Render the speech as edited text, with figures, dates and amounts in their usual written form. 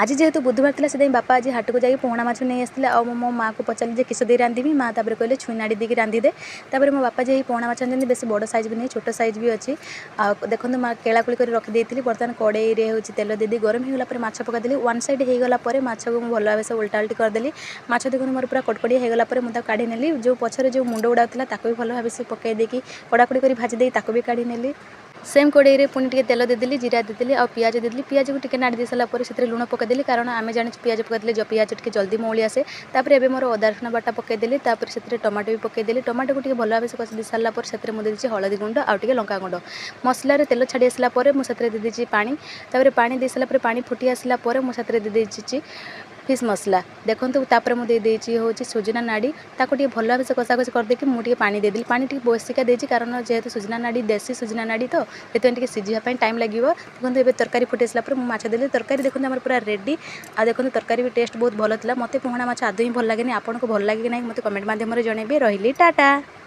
आज जेहेतु बुधवार था से बापा आज हाट को जाकि पोहणा माछ नहीं आसते आ मो माँ को पचारि जे किस दे रांधि माँ तापर कहले छुई नाड़ी देकी रांधि दे तापर मो बापा जे पोहणा माछ आनी बेस बड़ साइज भी नहीं छोट साइज भी अच्छी आ देखो माँ केलाकुली कर रखी बर्तमान कड़े हूँ तेल देदी गरम होगा माछ पकादेली वन साइड होगला माछ को भल भाव से उल्टा उल्टी करदेली माछ देखो मोर पूरा कटकड़िया होगला मुझे काढ़ी नेली जो पछरे जो मुंड गुड़ा था भी भल भाव से पकई देकी कड़ाकड़ी कर भाजी दे भी काढ़ी नेली सेम कड़े पुणी टे तेल देदेली जीरा देदेली और पियाज देदेली पियाज को टिके नाड़ी दे सारापर से लुण पकईदेली कारण आम जानी पियाज पकईदेले जो पियाज टे जल्दी मौली आसे तापर एबे मोर अदा रसुण बाटा पकईदेली तापर से टमाटो भी पकईदेली टमाटो को भल भाव से कषि दे सारापर से मुझे हलदी गुंड आउ टे लंका गुंड मसलार तेल छाड़ी आसापर मुझे देदेची पानी तापर पानी दे सारापर पानी फुटी आसापर मुझे देदेची फिश मसला देखो तापर मुझे हूँ सुजना नाड़ी ताको भल भाव से कषा कषि करदेकी मुझे पानी देदेली पानी टी बसिका देती कारण जेहेतु सुजना नाड़ी देसी सुजना नाड़ी तो से सीझापी टाइम लगे देखो ये तरकारी फुटे सारापर मुझे देली तरकारी देखो आम पूरा रेडी आ देखो तरकारी भी टेस्ट बहुत भल था मत पोहणा माछ आदौ ही भल लगे आपको भल लगे कि ना मत कमेंट माध्यम जनइबे रही टाटा।